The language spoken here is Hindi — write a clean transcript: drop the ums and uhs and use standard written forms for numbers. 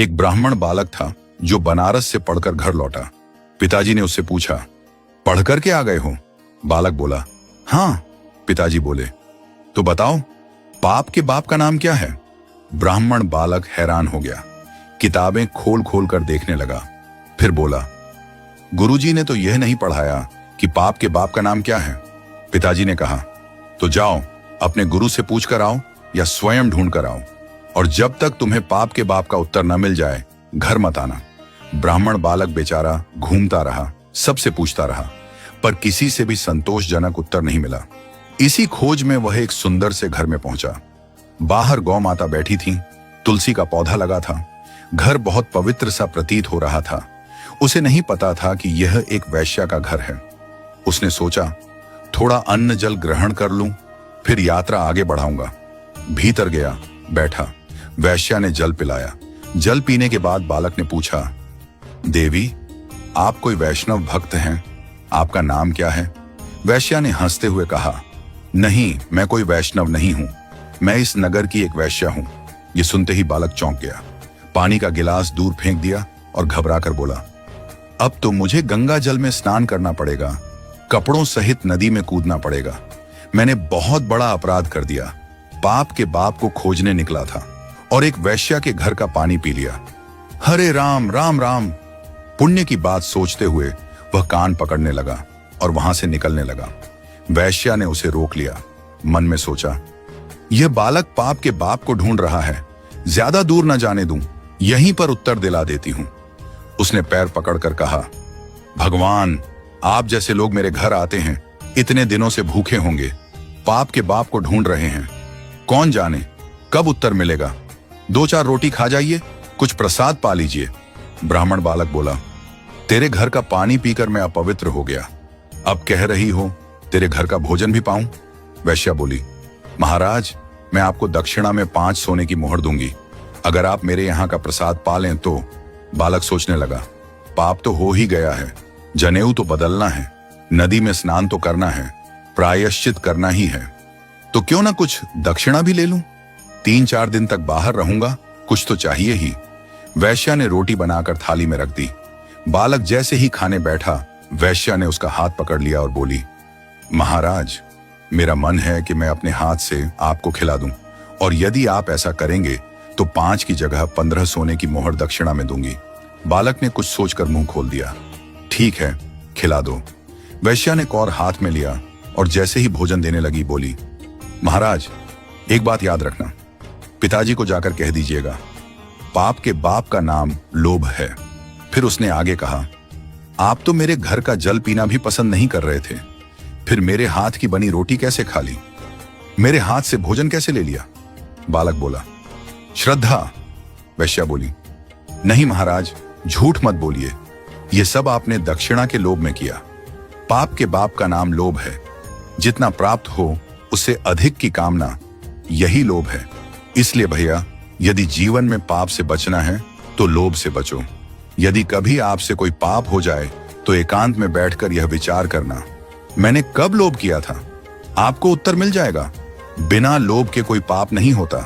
एक ब्राह्मण बालक था जो बनारस से पढ़कर घर लौटा। पिताजी ने उससे पूछा, पढ़कर के आ गए हो? बालक बोला, हाँ। पिताजी बोले, तो बताओ पाप के बाप का नाम क्या है? ब्राह्मण बालक हैरान हो गया, किताबें खोल खोल कर देखने लगा। फिर बोला, गुरुजी ने तो यह नहीं पढ़ाया कि पाप के बाप का नाम क्या है। पिताजी ने कहा, तो जाओ अपने गुरु से पूछ कर आओ या स्वयं ढूंढ कर आओ, और जब तक तुम्हें पाप के बाप का उत्तर न मिल जाए घर मत आना। ब्राह्मण बालक बेचारा घूमता रहा, सबसे पूछता रहा, पर किसी से भी संतोषजनक उत्तर नहीं मिला। इसी खोज में वह एक सुंदर से घर में पहुंचा। बाहर गौ माता बैठी थी, तुलसी का पौधा लगा था। घर बहुत पवित्र सा प्रतीत हो रहा था। उसे नहीं पता था कि यह एक वैश्या का घर है। उसने सोचा, थोड़ा अन्न जल ग्रहण कर लूं, फिर यात्रा आगे बढ़ाऊंगा। भीतर गया, बैठा। वैश्या ने जल पिलाया। जल पीने के बाद बालक ने पूछा, देवी, आप कोई वैष्णव भक्त हैं? आपका नाम क्या है? वैश्या ने हंसते हुए कहा, नहीं, मैं कोई वैष्णव नहीं हूं, मैं इस नगर की एक वैश्या हूं। यह सुनते ही बालक चौंक गया, पानी का गिलास दूर फेंक दिया और घबराकर बोला, अब तो मुझे गंगा जल में स्नान करना पड़ेगा, कपड़ों सहित नदी में कूदना पड़ेगा। मैंने बहुत बड़ा अपराध कर दिया। पाप के बाप को खोजने निकला था और एक वैश्या के घर का पानी पी लिया। हरे राम राम राम। पुण्य की बात सोचते हुए वह कान पकड़ने लगा और वहां से निकलने लगा। वैश्या ने उसे रोक लिया। मन में सोचा, यह बालक पाप के बाप को ढूंढ रहा है, ज्यादा दूर न जाने दूं, यहीं पर उत्तर दिला देती हूं। उसने पैर पकड़कर कहा, भगवान, आप जैसे लोग मेरे घर आते हैं, इतने दिनों से भूखे होंगे, पाप के बाप को ढूंढ रहे हैं, कौन जाने कब उत्तर मिलेगा। 2-4 रोटी खा जाइए, कुछ प्रसाद पा लीजिए। ब्राह्मण बालक बोला, तेरे घर का पानी पीकर मैं अपवित्र हो गया, अब कह रही हो तेरे घर का भोजन भी पाऊं? वैश्या बोली, महाराज, मैं आपको दक्षिणा में 5 सोने की मोहर दूंगी, अगर आप मेरे यहाँ का प्रसाद पा लें तो। बालक सोचने लगा, पाप तो हो ही गया है, जनेऊ तो बदलना है, नदी में स्नान तो करना है, प्रायश्चित करना ही है, तो क्यों ना कुछ दक्षिणा भी ले लूं? 3-4 दिन तक बाहर रहूंगा, कुछ तो चाहिए ही। वैश्या ने रोटी बनाकर थाली में रख दी। बालक जैसे ही खाने बैठा, वैश्या ने उसका हाथ पकड़ लिया और बोली, महाराज, मेरा मन है कि मैं अपने हाथ से आपको खिला दूं, और यदि आप ऐसा करेंगे तो 5 की जगह 15 सोने की मोहर दक्षिणा में दूंगी। बालक ने कुछ सोचकर मुंह खोल दिया, ठीक है, खिला दो। वैश्या ने कौर हाथ में लिया और जैसे ही भोजन देने लगी बोली, महाराज, एक बात याद रखना, पिताजी को जाकर कह दीजिएगा, पाप के बाप का नाम लोभ है। फिर उसने आगे कहा, आप तो मेरे घर का जल पीना भी पसंद नहीं कर रहे थे, फिर मेरे हाथ की बनी रोटी कैसे खा ली? मेरे हाथ से भोजन कैसे ले लिया? बालक बोला, श्रद्धा। वैश्या बोली, नहीं महाराज, झूठ मत बोलिए, यह सब आपने दक्षिणा के लोभ में किया। पाप के बाप का नाम लोभ है, जितना प्राप्त हो उससे अधिक की कामना, यही लोभ है। इसलिए भैया, यदि जीवन में पाप से बचना है तो लोभ से बचो। यदि कभी आपसे कोई पाप हो जाए तो एकांत में बैठकर यह विचार करना, मैंने कब लोभ किया था? आपको उत्तर मिल जाएगा। बिना लोभ के कोई पाप नहीं होता।